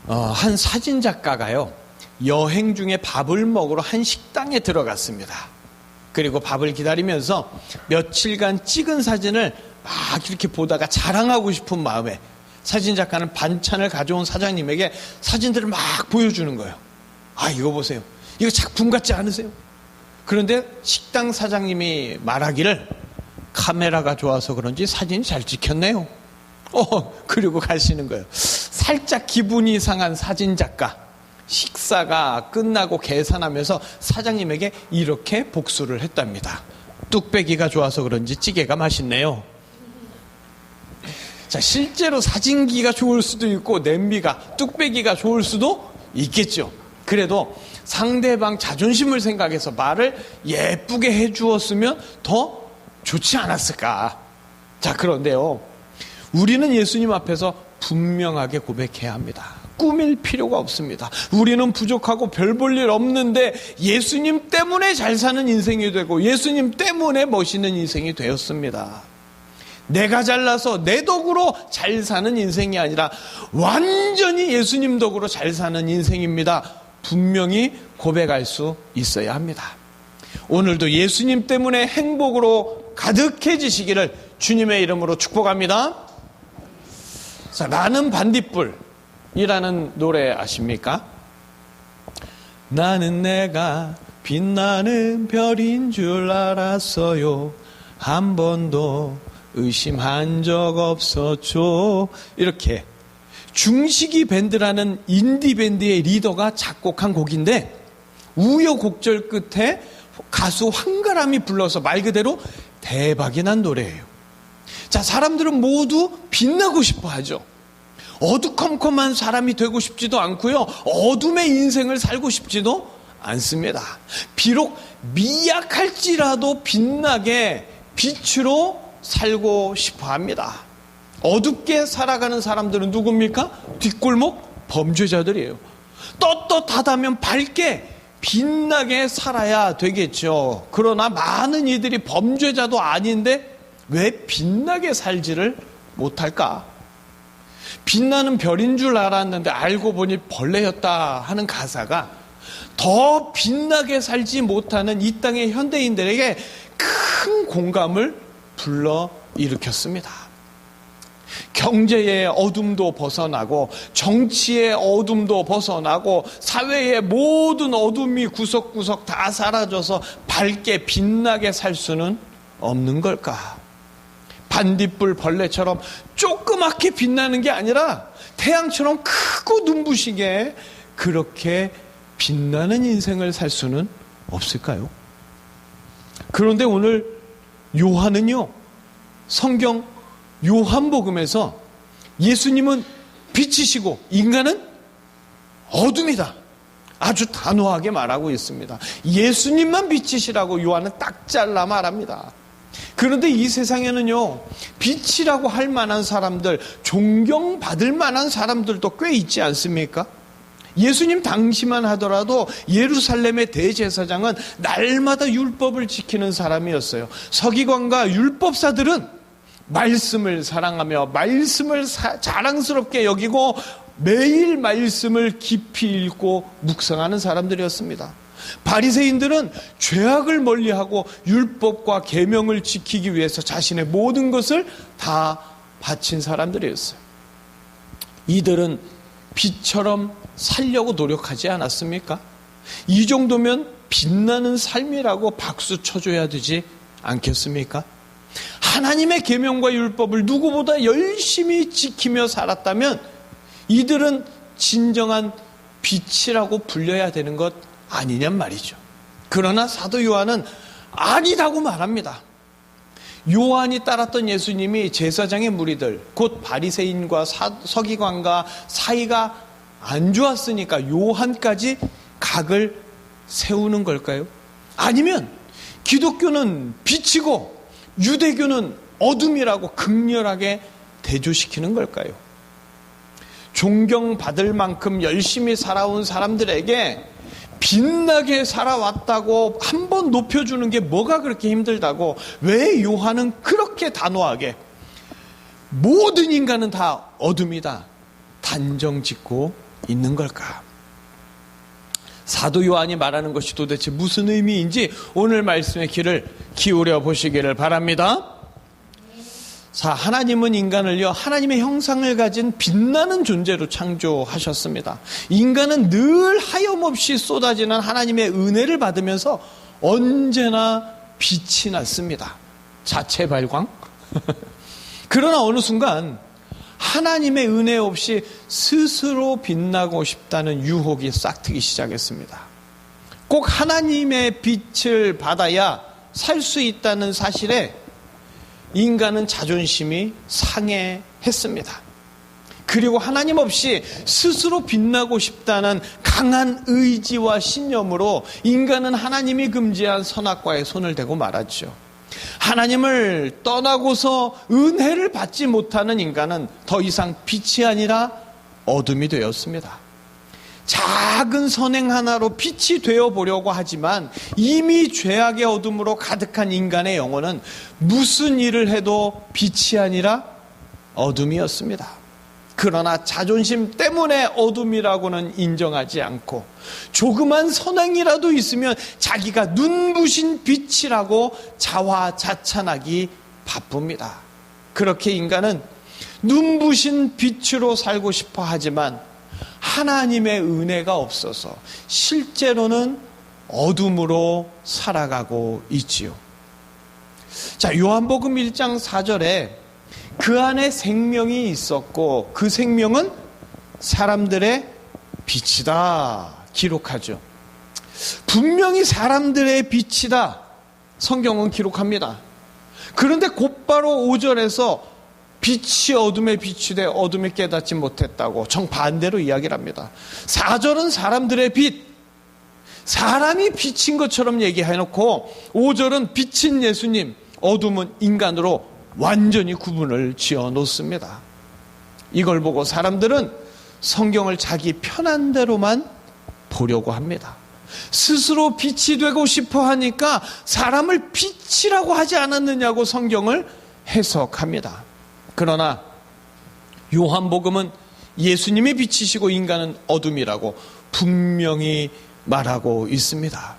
한 사진작가가요, 여행 중에 밥을 먹으러 한 식당에 들어갔습니다. 그리고 밥을 기다리면서 며칠간 찍은 사진을 막 이렇게 보다가 자랑하고 싶은 마음에 사진작가는 반찬을 가져온 사장님에게 사진들을 막 보여주는 거예요. 아, 이거 보세요. 이거 작품 같지 않으세요? 그런데 식당 사장님이 말하기를 카메라가 좋아서 그런지 사진이 잘 찍혔네요. 그리고 가시는 거예요. 살짝 기분이 상한 사진작가. 식사가 끝나고 계산하면서 사장님에게 이렇게 복수를 했답니다. 뚝배기가 좋아서 그런지 찌개가 맛있네요. 자, 실제로 사진기가 좋을 수도 있고 냄비가, 뚝배기가 좋을 수도 있겠죠. 그래도 상대방 자존심을 생각해서 말을 예쁘게 해주었으면 더 좋지 않았을까. 자, 그런데요, 우리는 예수님 앞에서 분명하게 고백해야 합니다. 꾸밀 필요가 없습니다. 우리는 부족하고 별 볼 일 없는데 예수님 때문에 잘 사는 인생이 되고 예수님 때문에 멋있는 인생이 되었습니다. 내가 잘나서 내 덕으로 잘 사는 인생이 아니라 완전히 예수님 덕으로 잘 사는 인생입니다. 분명히 고백할 수 있어야 합니다. 오늘도 예수님 때문에 행복으로 가득해지시기를 주님의 이름으로 축복합니다. 자, 나는 반딧불이라는 노래 아십니까? 나는 내가 빛나는 별인 줄 알았어요. 한 번도 의심한 적 없었죠. 이렇게 중식이 밴드라는 인디밴드의 리더가 작곡한 곡인데 우여곡절 끝에 가수 황가람이 불러서 말 그대로 대박이 난 노래예요. 자, 사람들은 모두 빛나고 싶어 하죠. 어두컴컴한 사람이 되고 싶지도 않고요, 어둠의 인생을 살고 싶지도 않습니다. 비록 미약할지라도 빛나게 빛으로 살고 싶어 합니다. 어둡게 살아가는 사람들은 누굽니까? 뒷골목 범죄자들이에요. 떳떳하다면 밝게 빛나게 살아야 되겠죠. 그러나 많은 이들이 범죄자도 아닌데 왜 빛나게 살지를 못할까? 빛나는 별인 줄 알았는데 알고 보니 벌레였다 하는 가사가 더 빛나게 살지 못하는 이 땅의 현대인들에게 큰 공감을 불러일으켰습니다. 경제의 어둠도 벗어나고 정치의 어둠도 벗어나고 사회의 모든 어둠이 구석구석 다 사라져서 밝게 빛나게 살 수는 없는 걸까? 반딧불 벌레처럼 조그맣게 빛나는 게 아니라 태양처럼 크고 눈부시게 그렇게 빛나는 인생을 살 수는 없을까요? 그런데 오늘 요한은요, 성경 요한복음에서 예수님은 빛이시고 인간은 어둠이다, 아주 단호하게 말하고 있습니다. 예수님만 빛이시라고 요한은 딱 잘라 말합니다. 그런데 이 세상에는요, 빛이라고 할 만한 사람들, 존경받을 만한 사람들도 꽤 있지 않습니까? 예수님 당시만 하더라도 예루살렘의 대제사장은 날마다 율법을 지키는 사람이었어요. 서기관과 율법사들은 말씀을 사랑하며 말씀을 자랑스럽게 여기고 매일 말씀을 깊이 읽고 묵상하는 사람들이었습니다. 바리새인들은 죄악을 멀리하고 율법과 계명을 지키기 위해서 자신의 모든 것을 다 바친 사람들이었어요. 이들은 빛처럼 살려고 노력하지 않았습니까? 이 정도면 빛나는 삶이라고 박수 쳐줘야 되지 않겠습니까? 하나님의 계명과 율법을 누구보다 열심히 지키며 살았다면 이들은 진정한 빛이라고 불려야 되는 것 아니냔 말이죠. 그러나 사도 요한은 아니라고 말합니다. 요한이 따랐던 예수님이 제사장의 무리들, 곧 바리새인과 서기관과 사이가 안 좋았으니까 요한까지 각을 세우는 걸까요? 아니면 기독교는 빛이고 유대교는 어둠이라고 극렬하게 대조시키는 걸까요? 존경받을 만큼 열심히 살아온 사람들에게 빛나게 살아왔다고 한번 높여주는 게 뭐가 그렇게 힘들다고 왜 요한은 그렇게 단호하게 모든 인간은 다 어둠이다 단정 짓고 있는 걸까? 사도 요한이 말하는 것이 도대체 무슨 의미인지 오늘 말씀의 귀를 기울여 보시기를 바랍니다. 자, 하나님은 인간을요, 하나님의 형상을 가진 빛나는 존재로 창조하셨습니다. 인간은 늘 하염없이 쏟아지는 하나님의 은혜를 받으면서 언제나 빛이 났습니다. 자체 발광? 그러나 어느 순간 하나님의 은혜 없이 스스로 빛나고 싶다는 유혹이 싹트기 시작했습니다. 꼭 하나님의 빛을 받아야 살 수 있다는 사실에 인간은 자존심이 상해했습니다. 그리고 하나님 없이 스스로 빛나고 싶다는 강한 의지와 신념으로 인간은 하나님이 금지한 선악과에 손을 대고 말았죠. 하나님을 떠나고서 은혜를 받지 못하는 인간은 더 이상 빛이 아니라 어둠이 되었습니다. 작은 선행 하나로 빛이 되어보려고 하지만 이미 죄악의 어둠으로 가득한 인간의 영혼은 무슨 일을 해도 빛이 아니라 어둠이었습니다. 그러나 자존심 때문에 어둠이라고는 인정하지 않고 조그만 선행이라도 있으면 자기가 눈부신 빛이라고 자화자찬하기 바쁩니다. 그렇게 인간은 눈부신 빛으로 살고 싶어 하지만 하나님의 은혜가 없어서 실제로는 어둠으로 살아가고 있지요. 자, 요한복음 1장 4절에 그 안에 생명이 있었고 그 생명은 사람들의 빛이다 기록하죠. 분명히 사람들의 빛이다 성경은 기록합니다. 그런데 곧바로 5절에서 빛이 어둠에 비추되 어둠이 깨닫지 못했다고 정반대로 이야기를 합니다. 4절은 사람들의 빛, 사람이 빛인 것처럼 얘기해놓고 5절은 빛인 예수님, 어둠은 인간으로 완전히 구분을 지어 놓습니다. 이걸 보고 사람들은 성경을 자기 편한 대로만 보려고 합니다. 스스로 빛이 되고 싶어 하니까 사람을 빛이라고 하지 않았느냐고 성경을 해석합니다. 그러나 요한복음은 예수님이 빛이시고 인간은 어둠이라고 분명히 말하고 있습니다.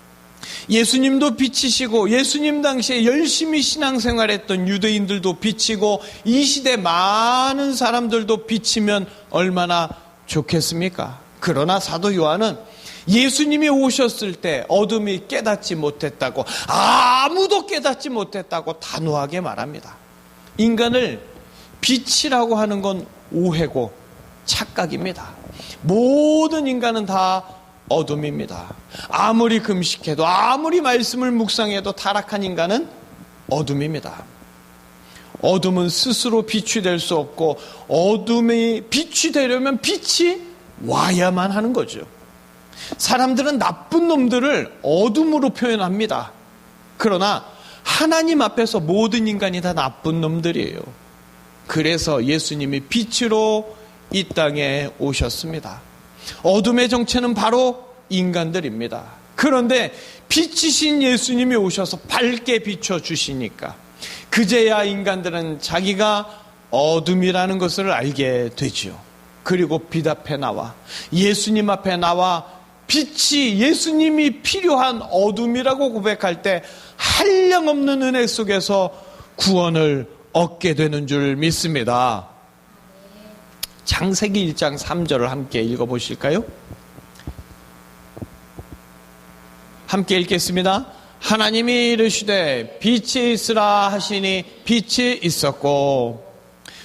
예수님도 빛이시고 예수님 당시에 열심히 신앙생활했던 유대인들도 빛이고 이 시대 많은 사람들도 빛이면 얼마나 좋겠습니까? 그러나 사도 요한은 예수님이 오셨을 때 어둠이 깨닫지 못했다고, 아무도 깨닫지 못했다고 단호하게 말합니다. 인간을 빛이라고 하는 건 오해고 착각입니다. 모든 인간은 다 어둠입니다. 아무리 금식해도 아무리 말씀을 묵상해도 타락한 인간은 어둠입니다. 어둠은 스스로 빛이 될 수 없고 어둠이 빛이 되려면 빛이 와야만 하는 거죠. 사람들은 나쁜 놈들을 어둠으로 표현합니다. 그러나 하나님 앞에서 모든 인간이 다 나쁜 놈들이에요. 그래서 예수님이 빛으로 이 땅에 오셨습니다. 어둠의 정체는 바로 인간들입니다. 그런데 빛이신 예수님이 오셔서 밝게 비춰주시니까 그제야 인간들은 자기가 어둠이라는 것을 알게 되지요. 그리고 빛 앞에 나와 예수님 앞에 나와 빛이 예수님이 필요한 어둠이라고 고백할 때 한량없는 은혜 속에서 구원을 얻게 되는 줄 믿습니다. 창세기 1장 3절을 함께 읽어보실까요? 함께 읽겠습니다. 하나님이 이르시되 빛이 있으라 하시니 빛이 있었고.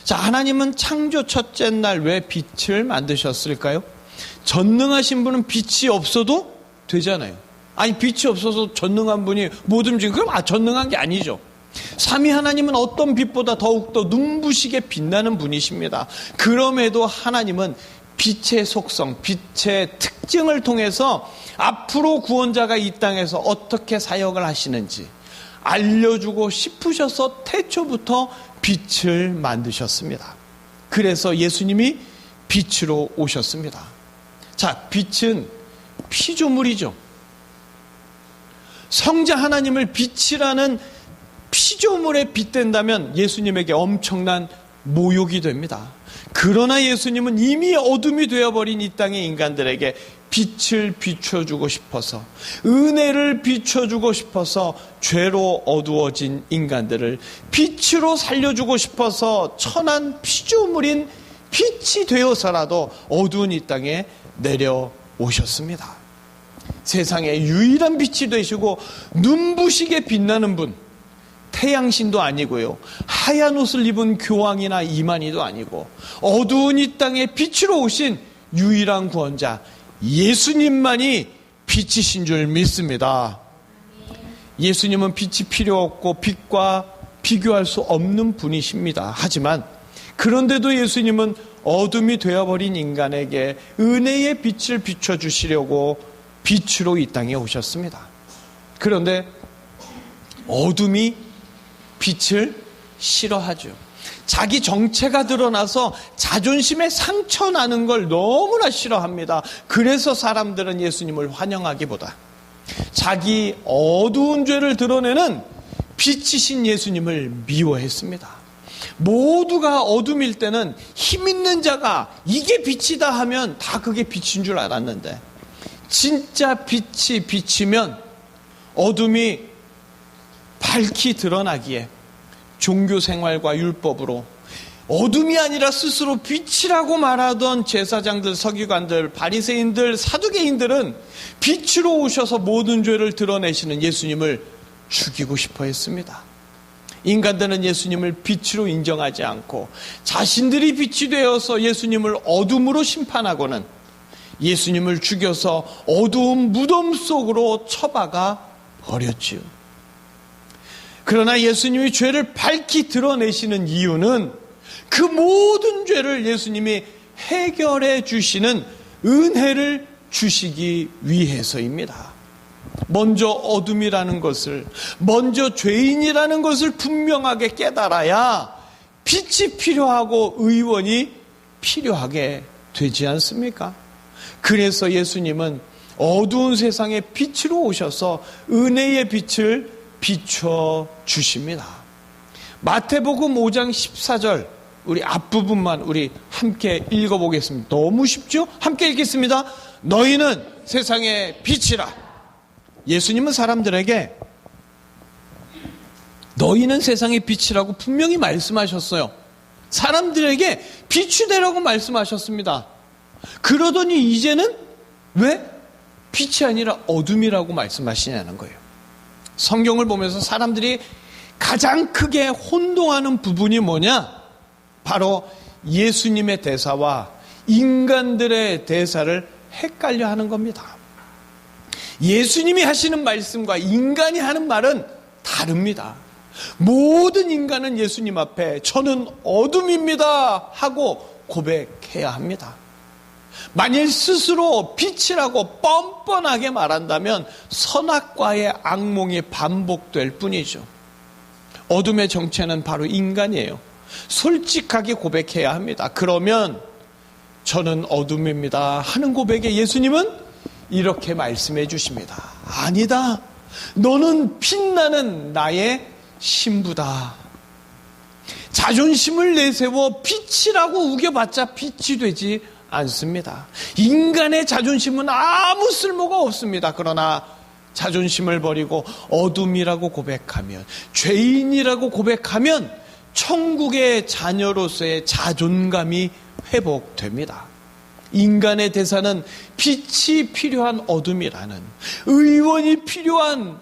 자, 하나님은 창조 첫째 날 왜 빛을 만드셨을까요? 전능하신 분은 빛이 없어도 되잖아요. 아니, 빛이 없어서 전능한 분이 못 움직이고 그럼 전능한 게 아니죠. 삼위 하나님은 어떤 빛보다 더욱더 눈부시게 빛나는 분이십니다. 그럼에도 하나님은 빛의 속성, 빛의 특징을 통해서 앞으로 구원자가 이 땅에서 어떻게 사역을 하시는지 알려주고 싶으셔서 태초부터 빛을 만드셨습니다. 그래서 예수님이 빛으로 오셨습니다. 자, 빛은 피조물이죠. 성자 하나님을 빛이라는 피조물에 빗댄다면 예수님에게 엄청난 모욕이 됩니다. 그러나 예수님은 이미 어둠이 되어버린 이 땅의 인간들에게 빛을 비춰주고 싶어서, 은혜를 비춰주고 싶어서 죄로 어두워진 인간들을 빛으로 살려주고 싶어서 천한 피조물인 빛이 되어서라도 어두운 이 땅에 내려오셨습니다. 세상의 유일한 빛이 되시고 눈부시게 빛나는 분, 태양신도 아니고요, 하얀 옷을 입은 교황이나 이만희도 아니고 어두운 이 땅에 빛으로 오신 유일한 구원자 예수님만이 빛이신 줄 믿습니다. 예수님은 빛이 필요 없고 빛과 비교할 수 없는 분이십니다. 하지만 그런데도 예수님은 어둠이 되어버린 인간에게 은혜의 빛을 비춰주시려고 빛으로 이 땅에 오셨습니다. 그런데 어둠이 빛을 싫어하죠. 자기 정체가 드러나서 자존심에 상처 나는 걸 너무나 싫어합니다. 그래서 사람들은 예수님을 환영하기보다 자기 어두운 죄를 드러내는 빛이신 예수님을 미워했습니다. 모두가 어둠일 때는 힘 있는 자가 이게 빛이다 하면 다 그게 빛인 줄 알았는데, 진짜 빛이 비치면 어둠이 밝히 드러나기에 종교생활과 율법으로 어둠이 아니라 스스로 빛이라고 말하던 제사장들, 서기관들, 바리새인들, 사두개인들은 빛으로 오셔서 모든 죄를 드러내시는 예수님을 죽이고 싶어 했습니다. 인간들은 예수님을 빛으로 인정하지 않고 자신들이 빛이 되어서 예수님을 어둠으로 심판하고는 예수님을 죽여서 어두운 무덤 속으로 처박아 버렸지요. 그러나 예수님이 죄를 밝히 드러내시는 이유는 그 모든 죄를 예수님이 해결해 주시는 은혜를 주시기 위해서입니다. 먼저 어둠이라는 것을, 먼저 죄인이라는 것을 분명하게 깨달아야 빛이 필요하고 의원이 필요하게 되지 않습니까? 그래서 예수님은 어두운 세상에 빛으로 오셔서 은혜의 빛을 비춰주십니다. 마태복음 5장 14절, 우리 앞부분만 우리 함께 읽어보겠습니다. 너무 쉽죠? 함께 읽겠습니다. 너희는 세상의 빛이라. 예수님은 사람들에게 너희는 세상의 빛이라고 분명히 말씀하셨어요. 사람들에게 빛이 되라고 말씀하셨습니다. 그러더니 이제는 왜 빛이 아니라 어둠이라고 말씀하시냐는 거예요. 성경을 보면서 사람들이 가장 크게 혼동하는 부분이 뭐냐? 바로 예수님의 대사와 인간들의 대사를 헷갈려 하는 겁니다. 예수님이 하시는 말씀과 인간이 하는 말은 다릅니다. 모든 인간은 예수님 앞에 저는 어둠입니다 하고 고백해야 합니다. 만일 스스로 빛이라고 뻔뻔하게 말한다면 선악과의 악몽이 반복될 뿐이죠. 어둠의 정체는 바로 인간이에요. 솔직하게 고백해야 합니다. 그러면 저는 어둠입니다 하는 고백에 예수님은 이렇게 말씀해 주십니다. 아니다. 너는 빛나는 나의 신부다. 자존심을 내세워 빛이라고 우겨봤자 빛이 되지 않습니다. 인간의 자존심은 아무 쓸모가 없습니다. 그러나 자존심을 버리고 어둠이라고 고백하면, 죄인이라고 고백하면 천국의 자녀로서의 자존감이 회복됩니다. 인간의 대사는 빛이 필요한 어둠이라는, 의원이 필요한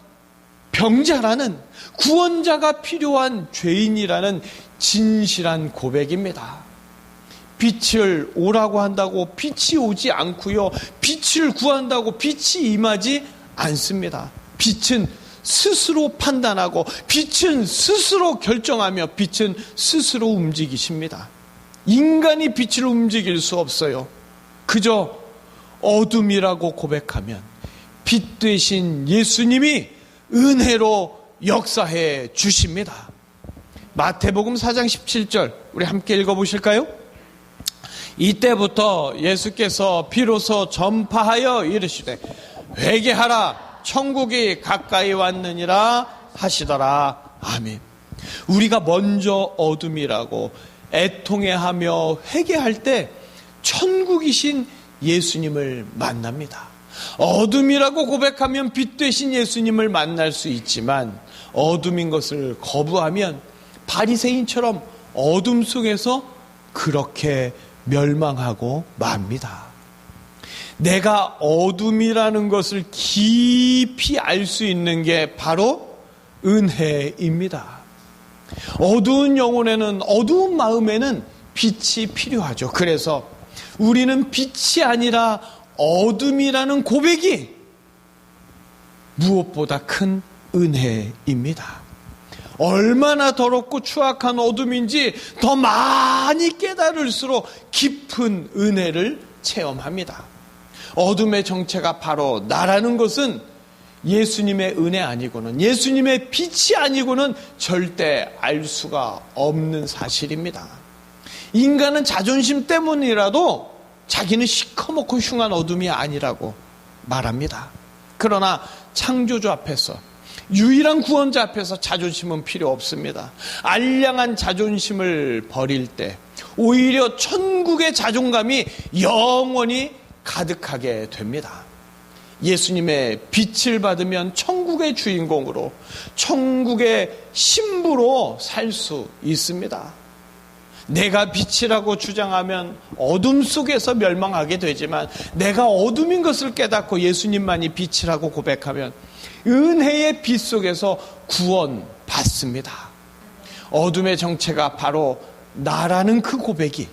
병자라는, 구원자가 필요한 죄인이라는 진실한 고백입니다. 빛을 오라고 한다고 빛이 오지 않고요, 빛을 구한다고 빛이 임하지 않습니다. 빛은 스스로 판단하고 빛은 스스로 결정하며 빛은 스스로 움직이십니다. 인간이 빛을 움직일 수 없어요. 그저 어둠이라고 고백하면 빛 되신 예수님이 은혜로 역사해 주십니다. 마태복음 4장 17절 우리 함께 읽어보실까요? 이때부터 예수께서 비로소 전파하여 이르시되 회개하라 천국이 가까이 왔느니라 하시더라. 아멘. 우리가 먼저 어둠이라고 애통해하며 회개할 때 천국이신 예수님을 만납니다. 어둠이라고 고백하면 빛 되신 예수님을 만날 수 있지만 어둠인 것을 거부하면 바리새인처럼 어둠 속에서 그렇게 멸망하고 맙니다. 내가 어둠이라는 것을 깊이 알 수 있는 게 바로 은혜입니다. 어두운 영혼에는, 어두운 마음에는 빛이 필요하죠. 그래서 우리는 빛이 아니라 어둠이라는 고백이 무엇보다 큰 은혜입니다. 얼마나 더럽고 추악한 어둠인지 더 많이 깨달을수록 깊은 은혜를 체험합니다. 어둠의 정체가 바로 나라는 것은 예수님의 은혜 아니고는, 예수님의 빛이 아니고는 절대 알 수가 없는 사실입니다. 인간은 자존심 때문이라도 자기는 시커멓고 흉한 어둠이 아니라고 말합니다. 그러나 창조주 앞에서, 유일한 구원자 앞에서 자존심은 필요 없습니다. 알량한 자존심을 버릴 때 오히려 천국의 자존감이 영원히 가득하게 됩니다. 예수님의 빛을 받으면 천국의 주인공으로, 천국의 신부로 살 수 있습니다. 내가 빛이라고 주장하면 어둠 속에서 멸망하게 되지만, 내가 어둠인 것을 깨닫고 예수님만이 빛이라고 고백하면 은혜의 빛 속에서 구원받습니다. 어둠의 정체가 바로 나라는 그 고백이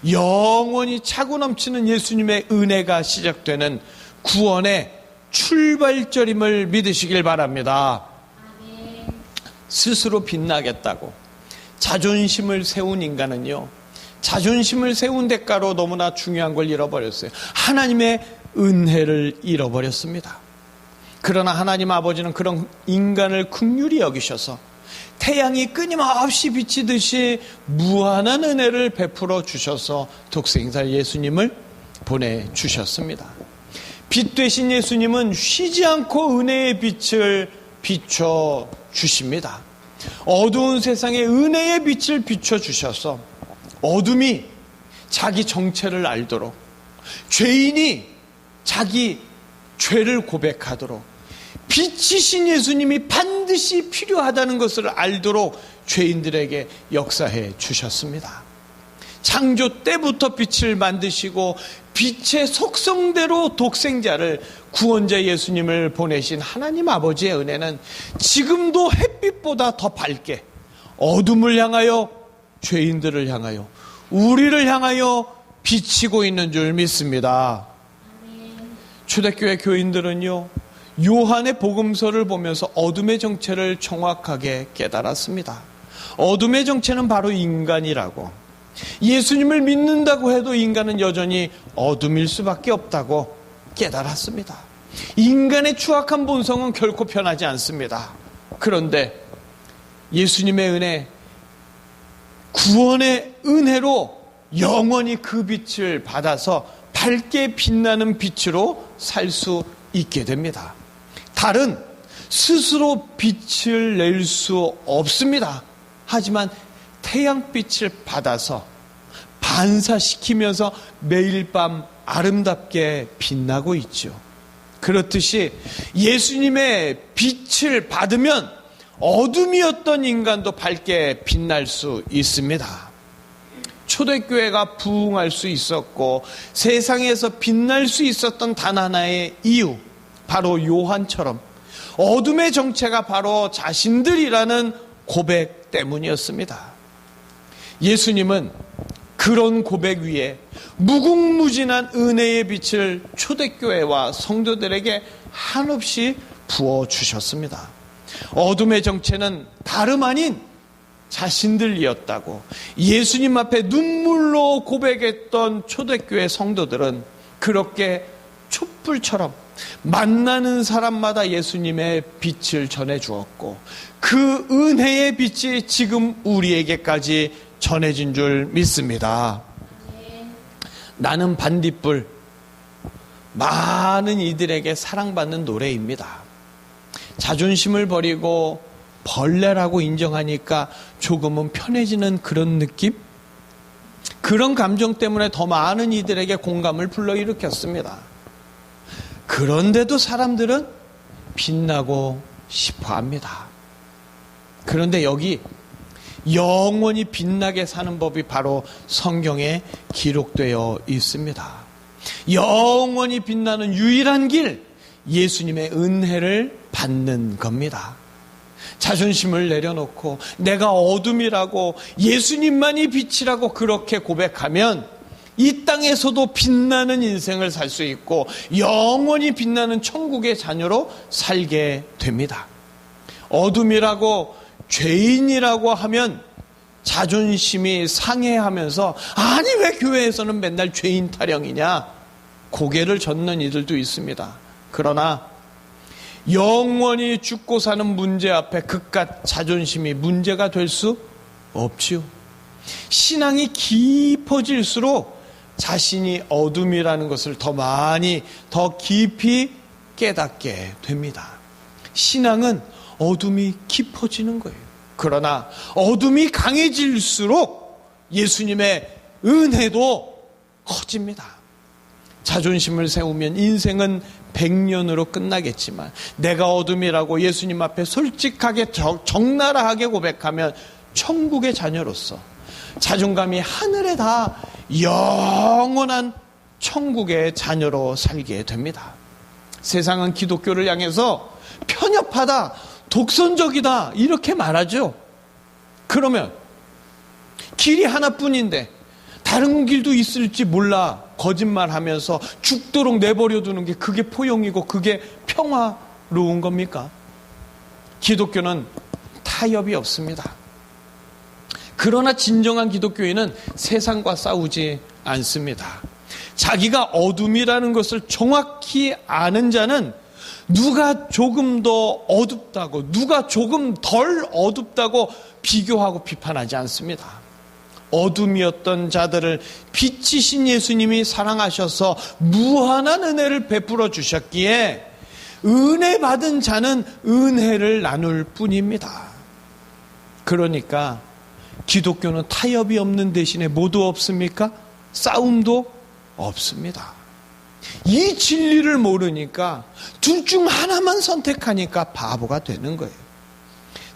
영원히 차고 넘치는 예수님의 은혜가 시작되는 구원의 출발점임을 믿으시길 바랍니다. 스스로 빛나겠다고 자존심을 세운 인간은요, 자존심을 세운 대가로 너무나 중요한 걸 잃어버렸어요. 하나님의 은혜를 잃어버렸습니다. 그러나 하나님 아버지는 그런 인간을 긍휼히 여기셔서 태양이 끊임없이 비치듯이 무한한 은혜를 베풀어 주셔서 독생자 예수님을 보내주셨습니다. 빛 되신 예수님은 쉬지 않고 은혜의 빛을 비춰주십니다. 어두운 세상에 은혜의 빛을 비춰주셔서 어둠이 자기 정체를 알도록, 죄인이 자기 죄를 고백하도록, 빛이신 예수님이 반드시 필요하다는 것을 알도록 죄인들에게 역사해 주셨습니다. 창조 때부터 빛을 만드시고 빛의 속성대로 독생자를, 구원자 예수님을 보내신 하나님 아버지의 은혜는 지금도 햇빛보다 더 밝게 어둠을 향하여, 죄인들을 향하여, 우리를 향하여 비치고 있는 줄 믿습니다. 초대교회 교인들은요, 요한의 복음서를 보면서 어둠의 정체를 정확하게 깨달았습니다. 어둠의 정체는 바로 인간이라고, 예수님을 믿는다고 해도 인간은 여전히 어둠일 수밖에 없다고 깨달았습니다. 인간의 추악한 본성은 결코 변하지 않습니다. 그런데 예수님의 은혜, 구원의 은혜로 영원히 그 빛을 받아서 밝게 빛나는 빛으로 살 수 있게 됩니다. 달은 스스로 빛을 낼 수 없습니다. 하지만 태양빛을 받아서 반사시키면서 매일 밤 아름답게 빛나고 있죠. 그렇듯이 예수님의 빛을 받으면 어둠이었던 인간도 밝게 빛날 수 있습니다. 초대교회가 부흥할 수 있었고 세상에서 빛날 수 있었던 단 하나의 이유, 바로 요한처럼 어둠의 정체가 바로 자신들이라는 고백 때문이었습니다. 예수님은 그런 고백 위에 무궁무진한 은혜의 빛을 초대교회와 성도들에게 한없이 부어주셨습니다. 어둠의 정체는 다름 아닌 자신들이었다고 예수님 앞에 눈물로 고백했던 초대교회 성도들은 그렇게 촛불처럼 만나는 사람마다 예수님의 빛을 전해주었고, 그 은혜의 빛이 지금 우리에게까지 전해진 줄 믿습니다. 나는 반딧불, 많은 이들에게 사랑받는 노래입니다. 자존심을 버리고 벌레라고 인정하니까 조금은 편해지는 그런 느낌? 그런 감정 때문에 더 많은 이들에게 공감을 불러일으켰습니다. 그런데도 사람들은 빛나고 싶어 합니다. 그런데 여기 영원히 빛나게 사는 법이 바로 성경에 기록되어 있습니다. 영원히 빛나는 유일한 길, 예수님의 은혜를 받는 겁니다. 자존심을 내려놓고 내가 어둠이라고 예수님만이 빛이라고 그렇게 고백하면 이 땅에서도 빛나는 인생을 살 수 있고 영원히 빛나는 천국의 자녀로 살게 됩니다. 어둠이라고 죄인이라고 하면 자존심이 상해하면서 아니 왜 교회에서는 맨날 죄인 타령이냐 고개를 젓는 이들도 있습니다. 그러나 영원히 죽고 사는 문제 앞에 그깟 자존심이 문제가 될 수 없지요. 신앙이 깊어질수록 자신이 어둠이라는 것을 더 많이 더 깊이 깨닫게 됩니다. 신앙은 어둠이 깊어지는 거예요. 그러나 어둠이 강해질수록 예수님의 은혜도 커집니다. 자존심을 세우면 인생은 100년으로 끝나겠지만 내가 어둠이라고 예수님 앞에 솔직하게 적나라하게 고백하면 천국의 자녀로서 자존감이 하늘에 다 영원한 천국의 자녀로 살게 됩니다. 세상은 기독교를 향해서 편협하다, 독선적이다 이렇게 말하죠. 그러면 길이 하나뿐인데 다른 길도 있을지 몰라 거짓말하면서 죽도록 내버려두는 게 그게 포용이고 그게 평화로운 겁니까? 기독교는 타협이 없습니다. 그러나 진정한 기독교인은 세상과 싸우지 않습니다. 자기가 어둠이라는 것을 정확히 아는 자는 누가 조금 더 어둡다고, 누가 조금 덜 어둡다고 비교하고 비판하지 않습니다. 어둠이었던 자들을 빛이신 예수님이 사랑하셔서 무한한 은혜를 베풀어 주셨기에 은혜 받은 자는 은혜를 나눌 뿐입니다. 그러니까 기독교는 타협이 없는 대신에 뭐도 없습니까? 싸움도 없습니다. 이 진리를 모르니까 둘 중 하나만 선택하니까 바보가 되는 거예요.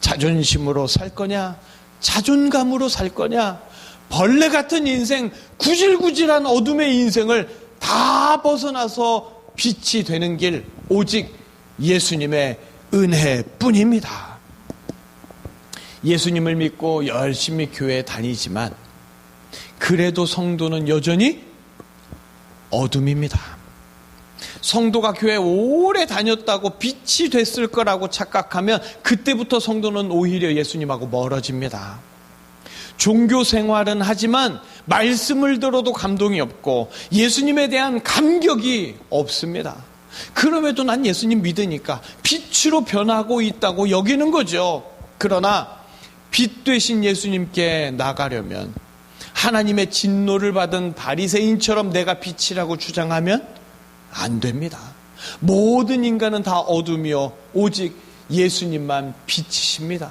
자존심으로 살 거냐, 자존감으로 살 거냐, 벌레 같은 인생, 구질구질한 어둠의 인생을 다 벗어나서 빛이 되는 길, 오직 예수님의 은혜뿐입니다. 예수님을 믿고 열심히 교회에 다니지만 그래도 성도는 여전히 어둠입니다. 성도가 교회 오래 다녔다고 빛이 됐을 거라고 착각하면 그때부터 성도는 오히려 예수님하고 멀어집니다. 종교 생활은 하지만 말씀을 들어도 감동이 없고 예수님에 대한 감격이 없습니다. 그럼에도 난 예수님 믿으니까 빛으로 변하고 있다고 여기는 거죠. 그러나 빛 되신 예수님께 나가려면 하나님의 진노를 받은 바리새인처럼 내가 빛이라고 주장하면 안 됩니다. 모든 인간은 다 어둠이요 오직 예수님만 빛이십니다.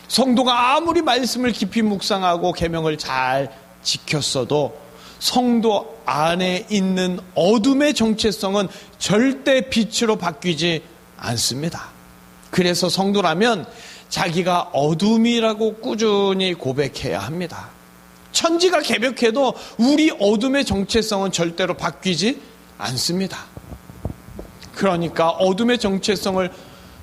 성도가 아무리 말씀을 깊이 묵상하고 계명을 잘 지켰어도 성도 안에 있는 어둠의 정체성은 절대 빛으로 바뀌지 않습니다. 그래서 성도라면 자기가 어둠이라고 꾸준히 고백해야 합니다. 천지가 개벽해도 우리 어둠의 정체성은 절대로 바뀌지 않습니다. 그러니까 어둠의 정체성을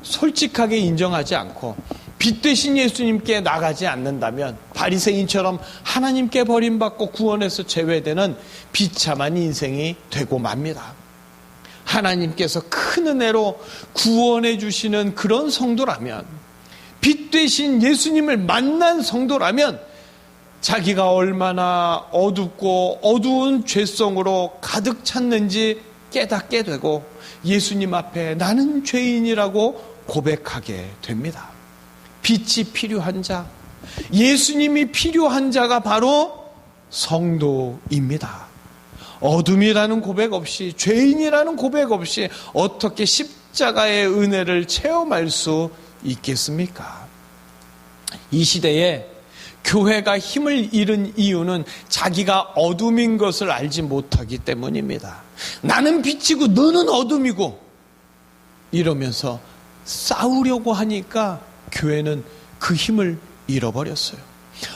솔직하게 인정하지 않고 빛 되신 예수님께 나가지 않는다면 바리새인처럼 하나님께 버림받고 구원에서 제외되는 비참한 인생이 되고 맙니다. 하나님께서 큰 은혜로 구원해 주시는 그런 성도라면, 빛 되신 예수님을 만난 성도라면 자기가 얼마나 어둡고 어두운 죄성으로 가득 찼는지 깨닫게 되고 예수님 앞에 나는 죄인이라고 고백하게 됩니다. 빛이 필요한 자, 예수님이 필요한 자가 바로 성도입니다. 어둠이라는 고백 없이, 죄인이라는 고백 없이 어떻게 십자가의 은혜를 체험할 수 있겠습니까? 이 시대에 교회가 힘을 잃은 이유는 자기가 어둠인 것을 알지 못하기 때문입니다. 나는 빛이고 너는 어둠이고 이러면서 싸우려고 하니까 교회는 그 힘을 잃어버렸어요.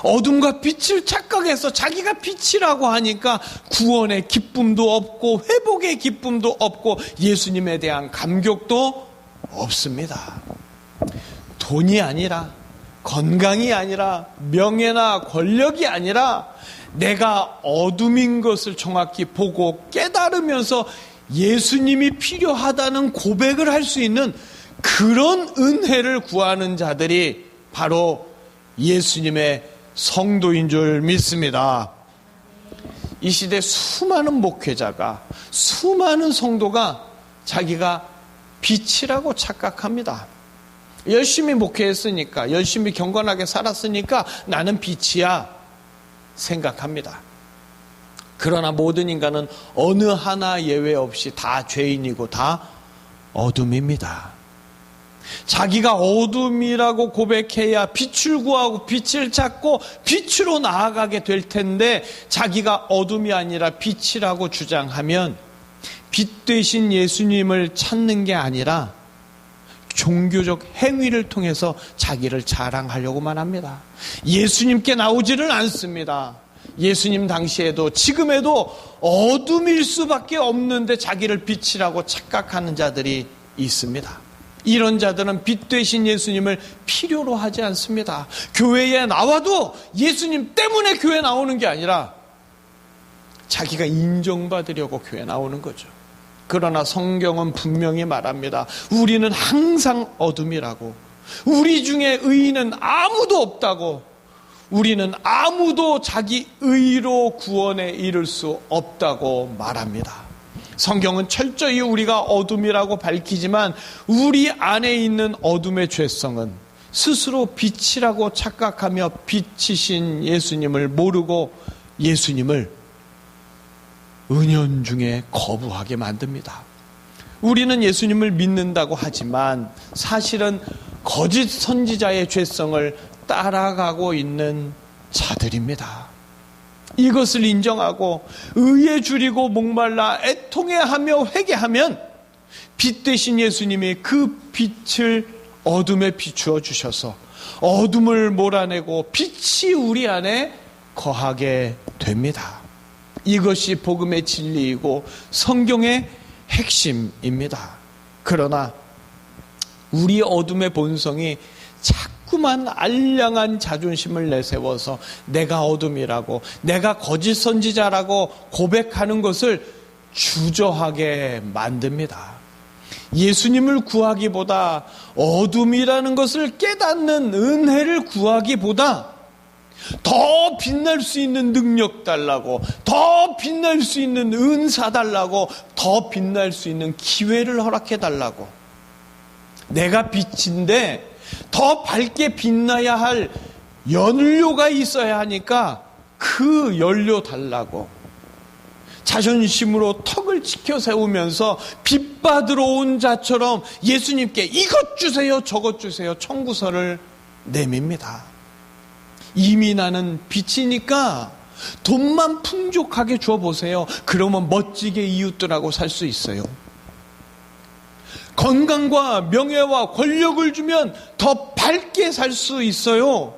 어둠과 빛을 착각해서 자기가 빛이라고 하니까 구원의 기쁨도 없고 회복의 기쁨도 없고 예수님에 대한 감격도 없습니다. 돈이 아니라, 건강이 아니라, 명예나 권력이 아니라 내가 어둠인 것을 정확히 보고 깨달으면서 예수님이 필요하다는 고백을 할 수 있는 그런 은혜를 구하는 자들이 바로 예수님의 성도인 줄 믿습니다. 이 시대 수많은 목회자가, 수많은 성도가 자기가 빛이라고 착각합니다. 열심히 목회했으니까, 열심히 경건하게 살았으니까 나는 빛이야 생각합니다. 그러나 모든 인간은 어느 하나 예외 없이 다 죄인이고 다 어둠입니다. 자기가 어둠이라고 고백해야 빛을 구하고 빛을 찾고 빛으로 나아가게 될 텐데 자기가 어둠이 아니라 빛이라고 주장하면 빛 되신 예수님을 찾는 게 아니라 종교적 행위를 통해서 자기를 자랑하려고만 합니다. 예수님께 나오지를 않습니다. 예수님 당시에도 지금에도 어둠일 수밖에 없는데 자기를 빛이라고 착각하는 자들이 있습니다. 이런 자들은 빛 되신 예수님을 필요로 하지 않습니다. 교회에 나와도 예수님 때문에 교회 나오는 게 아니라 자기가 인정받으려고 교회 나오는 거죠. 그러나 성경은 분명히 말합니다. 우리는 항상 어둠이라고, 우리 중에 의인은 아무도 없다고, 우리는 아무도 자기 의로 구원에 이를 수 없다고 말합니다. 성경은 철저히 우리가 어둠이라고 밝히지만 우리 안에 있는 어둠의 죄성은 스스로 빛이라고 착각하며 빛이신 예수님을 모르고 예수님을 은연중에 거부하게 만듭니다. 우리는 예수님을 믿는다고 하지만 사실은 거짓 선지자의 죄성을 따라가고 있는 자들입니다. 이것을 인정하고 의에 줄이고 목말라 애통해하며 회개하면 빛 되신 예수님이 그 빛을 어둠에 비추어 주셔서 어둠을 몰아내고 빛이 우리 안에 거하게 됩니다. 이것이 복음의 진리이고 성경의 핵심입니다. 그러나 우리 어둠의 본성이 자꾸만 알량한 자존심을 내세워서 내가 어둠이라고, 내가 거짓 선지자라고 고백하는 것을 주저하게 만듭니다. 예수님을 구하기보다 어둠이라는 것을 깨닫는 은혜를 구하기보다 더 빛날 수 있는 능력 달라고, 더 빛날 수 있는 은사 달라고, 더 빛날 수 있는 기회를 허락해 달라고, 내가 빛인데 더 밝게 빛나야 할 연료가 있어야 하니까 그 연료 달라고 자존심으로 턱을 지켜 세우면서 빛 받으러 온 자처럼 예수님께 이것 주세요 저것 주세요 청구서를 내밉니다. 이미 나는 빛이니까 돈만 풍족하게 줘보세요. 그러면 멋지게 이웃들하고 살 수 있어요. 건강과 명예와 권력을 주면 더 밝게 살 수 있어요.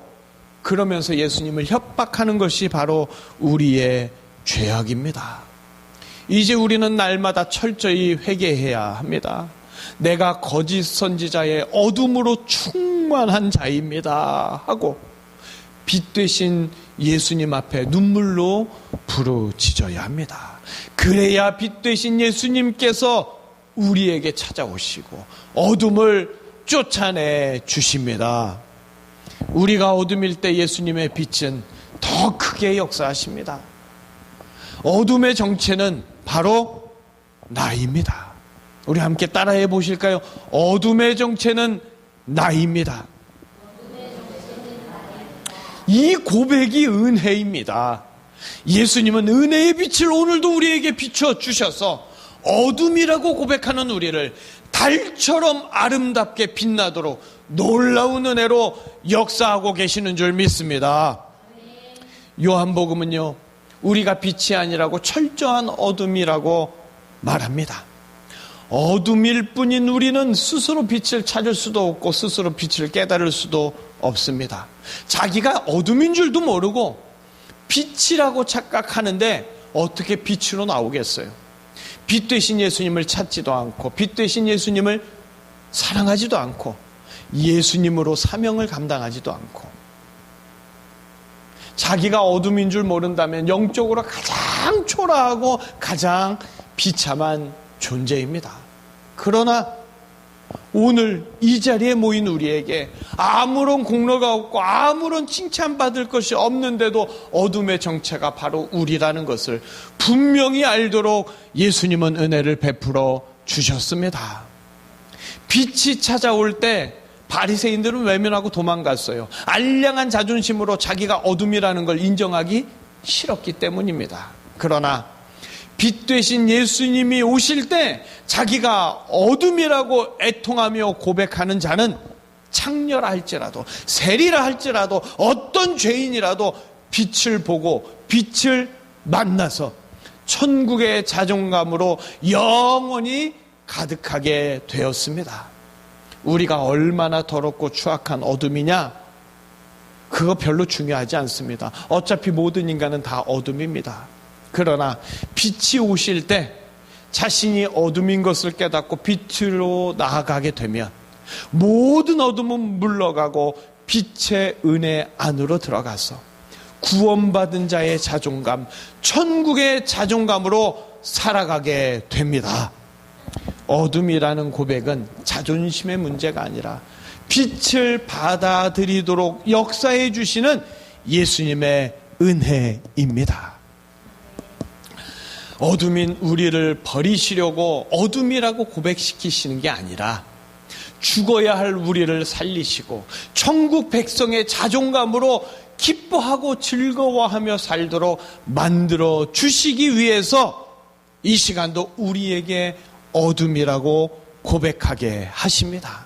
그러면서 예수님을 협박하는 것이 바로 우리의 죄악입니다. 이제 우리는 날마다 철저히 회개해야 합니다. 내가 거짓 선지자의 어둠으로 충만한 자입니다 하고 빛 되신 예수님 앞에 눈물로 부르짖어야 합니다. 그래야 빛 되신 예수님께서 우리에게 찾아오시고 어둠을 쫓아내 주십니다. 우리가 어둠일 때 예수님의 빛은 더 크게 역사하십니다. 어둠의 정체는 바로 나입니다. 우리 함께 따라해 보실까요? 어둠의 정체는 나입니다. 이 고백이 은혜입니다. 예수님은 은혜의 빛을 오늘도 우리에게 비춰 주셔서 어둠이라고 고백하는 우리를 달처럼 아름답게 빛나도록 놀라운 은혜로 역사하고 계시는 줄 믿습니다. 요한복음은요, 우리가 빛이 아니라고 철저한 어둠이라고 말합니다. 어둠일 뿐인 우리는 스스로 빛을 찾을 수도 없고 스스로 빛을 깨달을 수도 없습니다. 자기가 어둠인 줄도 모르고 빛이라고 착각하는데 어떻게 빛으로 나오겠어요? 빛 되신 예수님을 찾지도 않고 빛 되신 예수님을 사랑하지도 않고 예수님으로 사명을 감당하지도 않고, 자기가 어둠인 줄 모른다면 영적으로 가장 초라하고 가장 비참한 존재입니다. 그러나 오늘 이 자리에 모인 우리에게 아무런 공로가 없고 아무런 칭찬받을 것이 없는데도 어둠의 정체가 바로 우리라는 것을 분명히 알도록 예수님은 은혜를 베풀어 주셨습니다. 빛이 찾아올 때 바리새인들은 외면하고 도망갔어요. 알량한 자존심으로 자기가 어둠이라는 걸 인정하기 싫었기 때문입니다. 그러나 빛 되신 예수님이 오실 때 자기가 어둠이라고 애통하며 고백하는 자는 창녀라 할지라도 세리라 할지라도 어떤 죄인이라도 빛을 보고 빛을 만나서 천국의 자존감으로 영원히 가득하게 되었습니다. 우리가 얼마나 더럽고 추악한 어둠이냐? 그거 별로 중요하지 않습니다. 어차피 모든 인간은 다 어둠입니다. 그러나 빛이 오실 때 자신이 어둠인 것을 깨닫고 빛으로 나아가게 되면 모든 어둠은 물러가고 빛의 은혜 안으로 들어가서 구원받은 자의 자존감, 천국의 자존감으로 살아가게 됩니다. 어둠이라는 고백은 자존심의 문제가 아니라 빛을 받아들이도록 역사해 주시는 예수님의 은혜입니다. 어둠인 우리를 버리시려고 어둠이라고 고백시키시는 게 아니라 죽어야 할 우리를 살리시고 천국 백성의 자존감으로 기뻐하고 즐거워하며 살도록 만들어 주시기 위해서 이 시간도 우리에게 어둠이라고 고백하게 하십니다.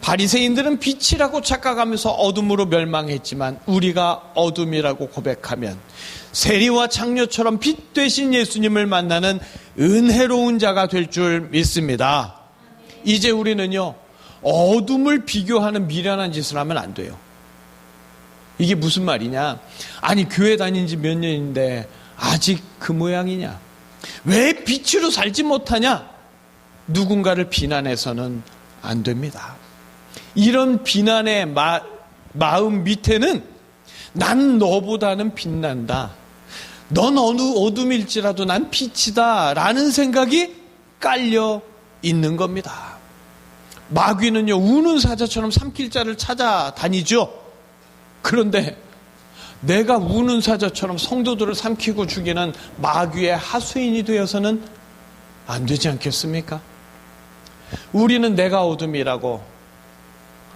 바리새인들은 빛이라고 착각하면서 어둠으로 멸망했지만 우리가 어둠이라고 고백하면 세리와 창녀처럼 빛 되신 예수님을 만나는 은혜로운 자가 될 줄 믿습니다. 이제 우리는요, 어둠을 비교하는 미련한 짓을 하면 안 돼요. 이게 무슨 말이냐? 아니, 교회 다닌 지 몇 년인데 아직 그 모양이냐? 왜 빛으로 살지 못하냐? 누군가를 비난해서는 안 됩니다. 이런 비난의 마음 밑에는 난 너보다는 빛난다, 넌 어느 어둠일지라도 난 빛이다 라는 생각이 깔려 있는 겁니다. 마귀는요, 우는 사자처럼 삼킬 자를 찾아다니죠. 그런데 내가 우는 사자처럼 성도들을 삼키고 죽이는 마귀의 하수인이 되어서는 안 되지 않겠습니까? 우리는 내가 어둠이라고,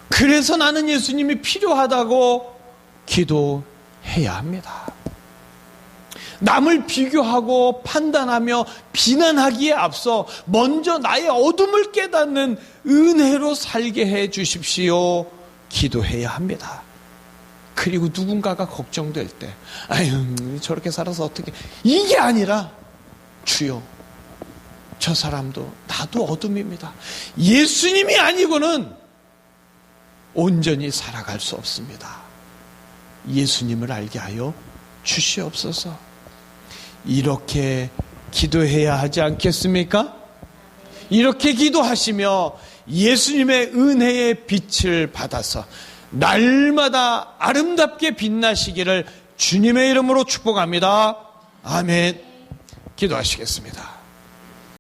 그래서 나는 예수님이 필요하다고 기도해야 합니다. 남을 비교하고 판단하며 비난하기에 앞서 먼저 나의 어둠을 깨닫는 은혜로 살게 해 주십시오. 기도해야 합니다. 그리고 누군가가 걱정될 때, 아유, 저렇게 살아서 어떻게, 이게 아니라 주여, 저 사람도 나도 어둠입니다. 예수님이 아니고는 온전히 살아갈 수 없습니다. 예수님을 알게 하여 주시옵소서. 이렇게 기도해야 하지 않겠습니까? 이렇게 기도하시며 예수님의 은혜의 빛을 받아서 날마다 아름답게 빛나시기를 주님의 이름으로 축복합니다. 아멘. 기도하시겠습니다.